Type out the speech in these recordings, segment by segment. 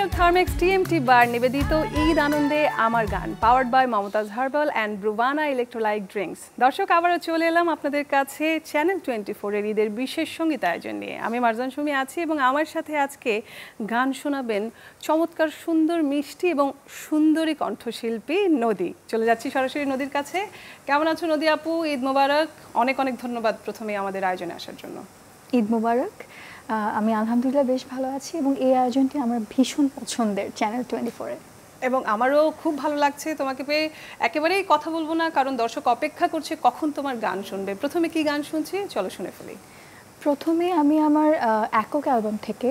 Channel Thermax TMT বার নিবেদিত ঈদ আনন্দে আমার গান powered by Momtaz herbal and Bruvana electrolyte drinks. দর্শক, আবারও চলে এলাম আপনাদের কাছে চ্যানেল 24-এর ঈদের বিশেষ সঙ্গীত আয়োজন নিয়ে। আমি মারজান সুমি আছি এবং আমার সাথে আজকে গান শোনাবেন চমৎকার সুন্দর মিষ্টি এবং সুন্দরী কণ্ঠশিল্পী নদী। চলে যাচ্ছি সরাসরি নদীর কাছে। কেমন আছো নদী আপু? ঈদ মোবারক। অনেক অনেক ধন্যবাদ প্রথমে আমাদের আয়োজনে আসার জন্য। ঈদ মোবারক। আমি আলহামদুলিল্লাহ বেশ ভালো আছি এবং এই আয়োজনটি আমার ভীষণ পছন্দের চ্যানেল 24-এর। এবং আমারও খুব ভালো লাগছে তোমাকে পেয়ে। একেবারেই কথা বলবো না, কারণ দর্শক অপেক্ষা করছে কখন তোমার গান শুনবে। প্রথমে কি গান শুনছি, চলো শুনে ফেলি। প্রথমে আমি আমার একক অ্যালবাম থেকে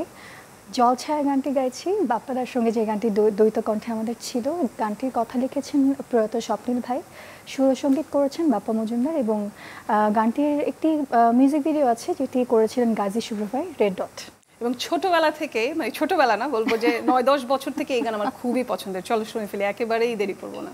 জলছায়া গানটি গাইছি। বাপ্পাদার সঙ্গে যে গানটি দ্বৈত কণ্ঠে আমাদের ছিল, গানটির কথা লিখেছেন প্রয়াত স্বপ্নীল ভাই, সুরসঙ্গীত করেছেন বাপ্পা মজুমদার এবং গানটির একটি মিউজিক ভিডিও আছে যেটি করেছিলেন গাজী শুভ্র ভাই, রেড ডট। এবং ছোটবেলা থেকে, মানে ছোটবেলা না বলবো যে 9-10 বছর থেকে এই গান আমার খুবই পছন্দের। চলো শুনে ফেলি, একেবারেই দেরি করবো না।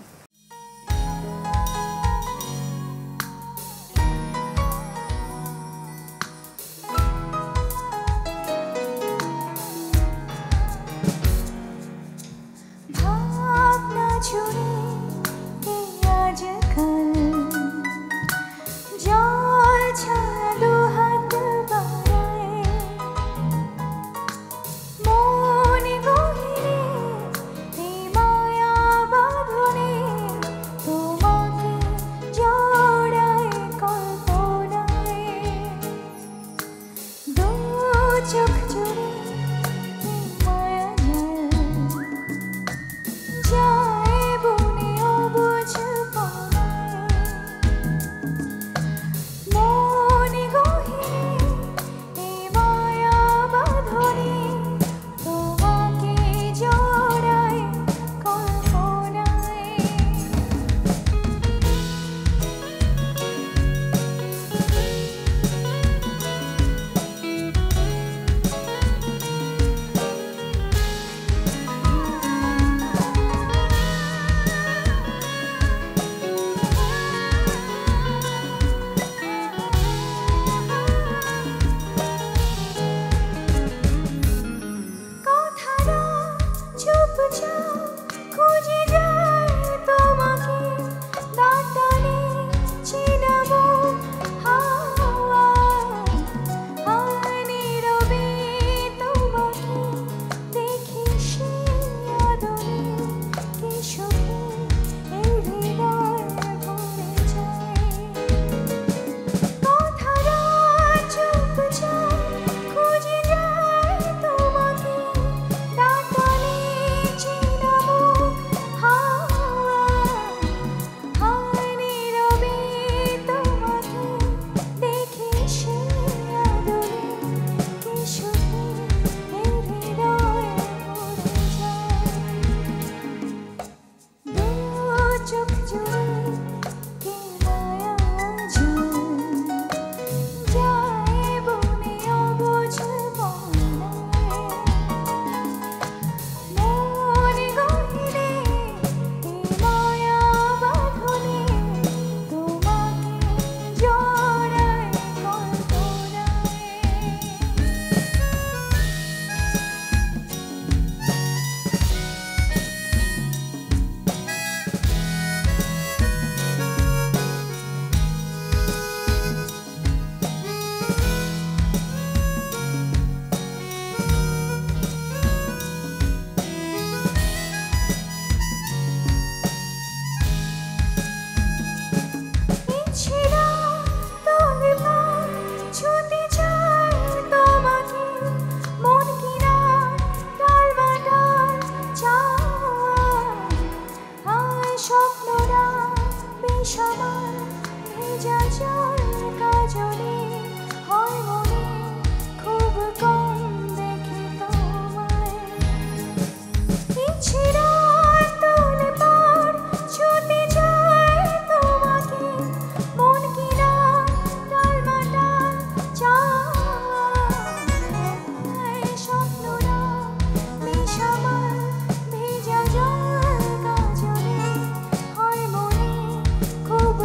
খুব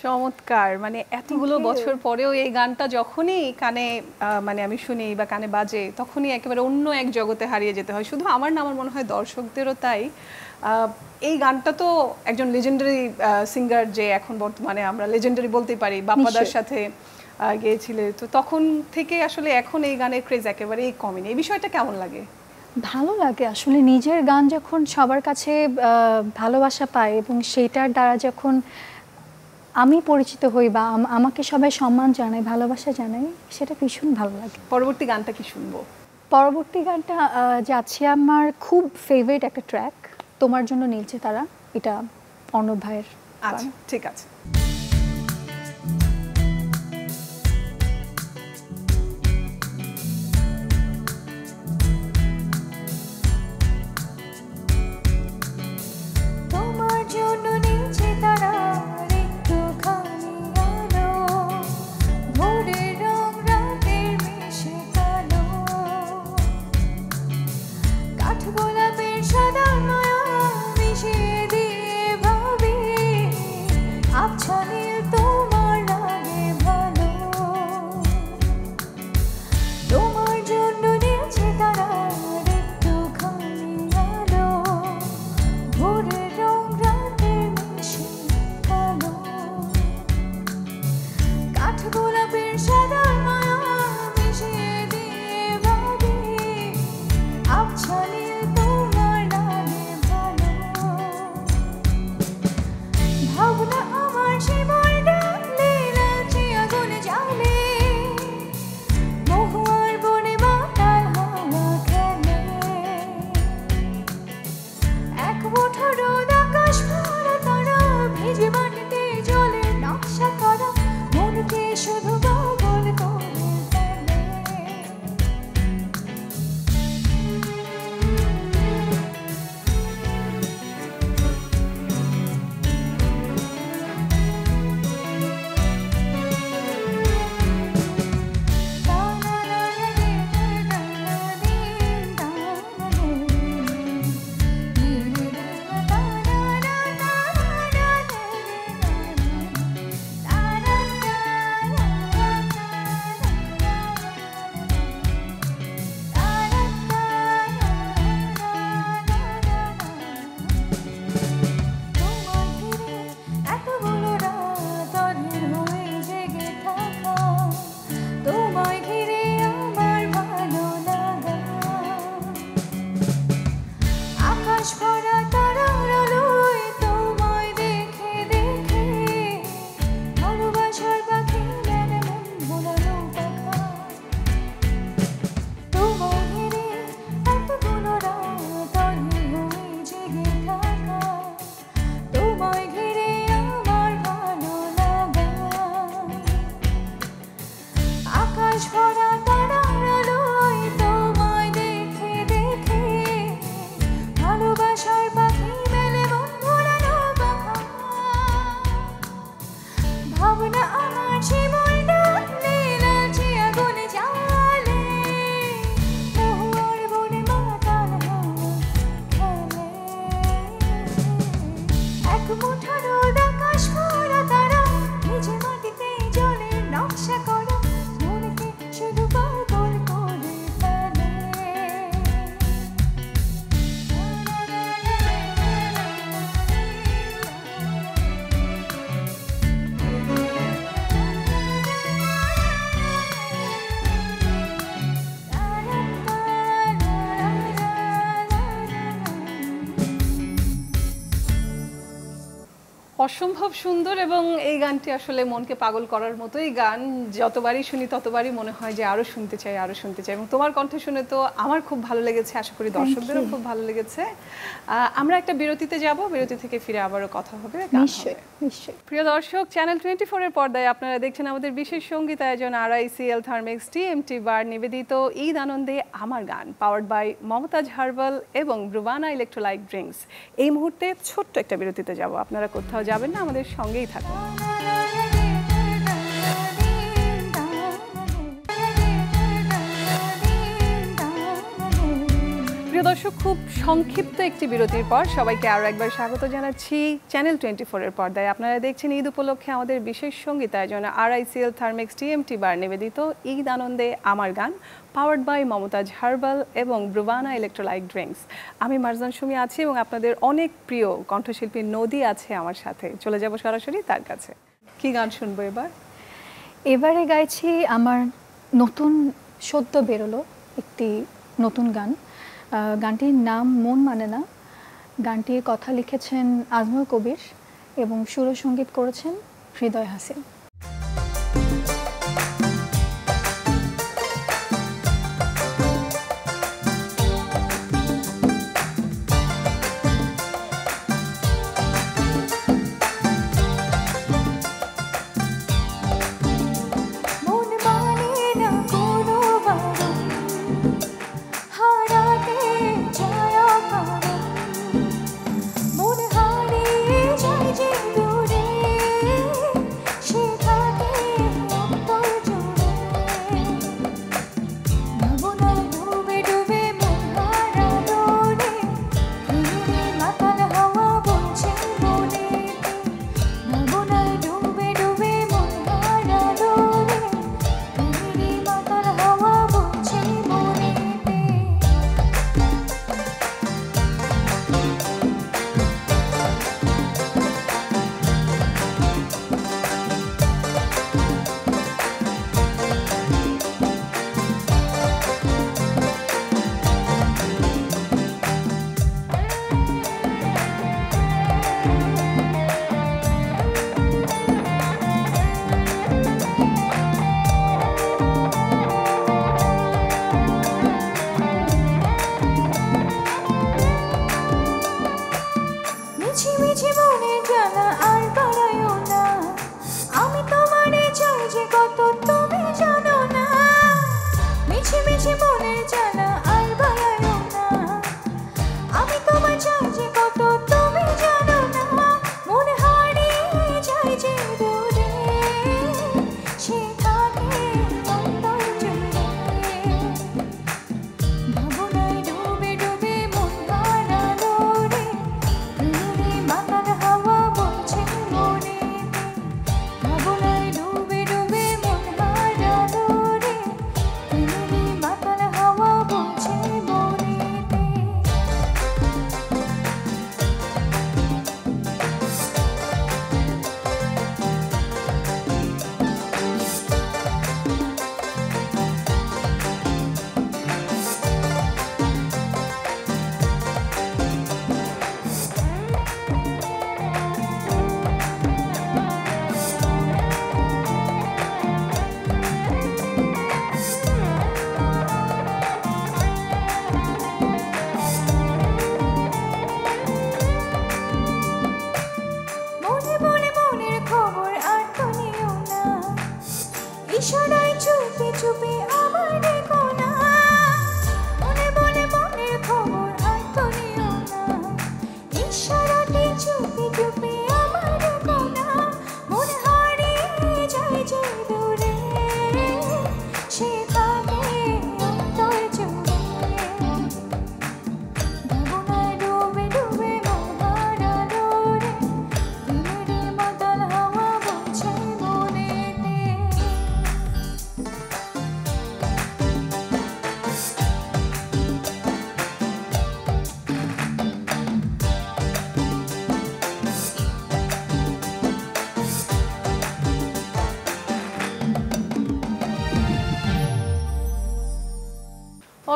চমৎকার, মানে এতগুলো বছর পরেও এই গানটা যখনই কানে মানে আমি শুনি বা কানে বাজে তখনই একেবারে অন্য এক জগতে হারিয়ে যেতে হয়। শুধু আমার না, আমার মনে হয় দর্শকদেরও তাই। এই গানটা তো একজন লেজেন্ডারি সিঙ্গার, যে এখন বর্তমানে আমরা লেজেন্ডারি বলতেই পারি, বাপ্পাদার সাথে গেয়েছিলে, তো তখন থেকে আসলে এখন এই গানের ক্রেজ একেবারেই কমেনি। এই বিষয়টা কেমন লাগে? ভালো লাগে আসলে, নিজের গান যখন সবার কাছে ভালোবাসা পায় এবং সেইটার দ্বারা যখন আমি পরিচিত হই বা আমাকে সবাই সম্মান জানায়, ভালোবাসা জানায়, সেটা ভীষণ ভালো লাগে। পরবর্তী গানটা কি শুনবো? পরবর্তী গানটা যাচ্ছে আমার খুব ফেভারিট একটা ট্র্যাক, তোমার জন্য নীলছে তারা, এটা অর্ণব ভাইয়ের। আচ্ছা, ঠিক আছে। অসম্ভব সুন্দর, এবং এই গানটি আসলে মনকে পাগল করার মতোই গান। যতবারই শুনি ততবারই মনে হয় যে আরো শুনতে চাই, আরো শুনতে চাই। এবং তোমার কণ্ঠ শুনে তো আমার খুব ভালো লেগেছে, আশা করি দর্শকদেরও খুব ভালো লেগেছে। আমরা একটা বিরতিতে যাব, বিরতি থেকে ফিরে আবারও কথা হবে। নিশ্চয়ই নিশ্চয়ই। প্রিয় দর্শক, চ্যানেল 24 এর পর্দায় আপনারা দেখছেন আমাদের বিশেষ সঙ্গীত আয়োজন RICL থার্মেক্স TMT বার নিবেদিত ঈদ আনন্দে আমার গান, পাওয়ার্ড বাই মমতাজ হার্বাল এবং ব্রুভানা ইলেকট্রোলাইট ড্রিঙ্কস। এই মুহূর্তে ছোট্ট একটা বিরতিতে যাব, আপনারা কোথাও যাবেন না, আমাদের সঙ্গেই থাকুন। প্রিয় দর্শক, খুব সংক্ষিপ্ত একটি বিরতির পর সবাইকে আরও একবার স্বাগত জানাচ্ছি চ্যানেল 24-এর পর্দায়। আপনারা দেখছেন ঈদ উপলক্ষে আমাদের বিশেষ সঙ্গীতায়োজন RICL থার্মেক্স TMT বার নিবেদিত ঈদ আনন্দে আমার গান, পাওয়ার্ড বাই মমতাজ হার্বাল এবং ব্রুভানা ইলেকট্রোলাইট ড্রিঙ্কস। আমি মারজান সুমি আছি এবং আপনাদের অনেক প্রিয় কণ্ঠশিল্পী নদী আছে আমার সাথে। চলে যাব সরাসরি তার কাছে। কি গান শুনবো এবার? এবারে গাইছি আমার নতুন সদ্য বেরোলো একটি নতুন গান। গানটির নাম মন মানে না। গানটির কথা লিখেছেন আজমল কবির এবং সুর সঙ্গীত করেছেন হৃদয় হাসিন।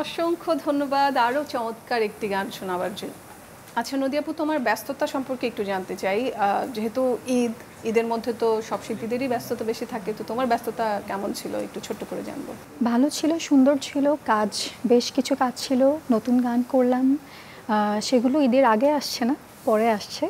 অসংখ্য ধন্যবাদ আরও চমৎকার একটি গান শোনাবার জন্য। আচ্ছা নদী আপু, তোমার ব্যস্ততা সম্পর্কে একটু জানতে চাই। যেহেতু ঈদের মধ্যে তো সব শিল্পীদেরই ব্যস্ততা বেশি থাকে, তো তোমার ব্যস্ততা কেমন ছিল একটু ছোট্ট করে জানবো। ভালো ছিল, সুন্দর ছিল, কাজ বেশ কিছু কাজ ছিল, নতুন গান করলাম। সেগুলো ঈদের আগে আসছে না, পরে আসছে।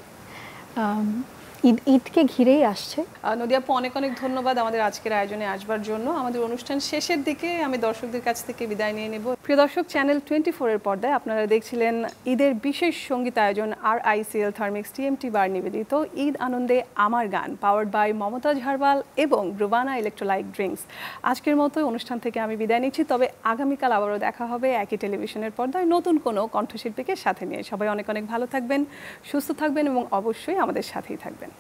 ঈদকে ঘিরেই আসছে। নদিয়া আপু, অনেক অনেক ধন্যবাদ আমাদের আজকের আয়োজনে আসবার জন্য। আমাদের অনুষ্ঠান শেষের দিকে আমি দর্শকদের কাছ থেকে বিদায় নিয়ে নেব। প্রিয় দর্শক, চ্যানেল 24 এর পর্দায় আপনারা দেখছিলেন ঈদের বিশেষ সঙ্গীত আয়োজন RICL থার্মিক্স TMT বার নিবেদিত ঈদ আনন্দে আমার গান, পাওয়ার্ড বাই মমতাজ হার্বাল এবং ব্রুভানা ইলেকট্রোলাইট ড্রিঙ্কস। আজকের মতো অনুষ্ঠান থেকে আমি বিদায় নিচ্ছি, তবে আগামীকাল আবারও দেখা হবে একই টেলিভিশনের পর্দায় নতুন কোনো কণ্ঠশিল্পীকে সাথে নিয়ে। সবাই অনেক অনেক ভালো থাকবেন, সুস্থ থাকবেন এবং অবশ্যই আমাদের সাথেই থাকবেন।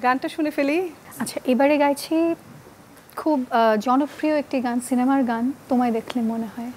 গানটা শুনে ফেলি। আচ্ছা, এবারে গাইছি খুব জনপ্রিয় একটি গান, সিনেমার গান, তোমায় দেখলে মনে হয়।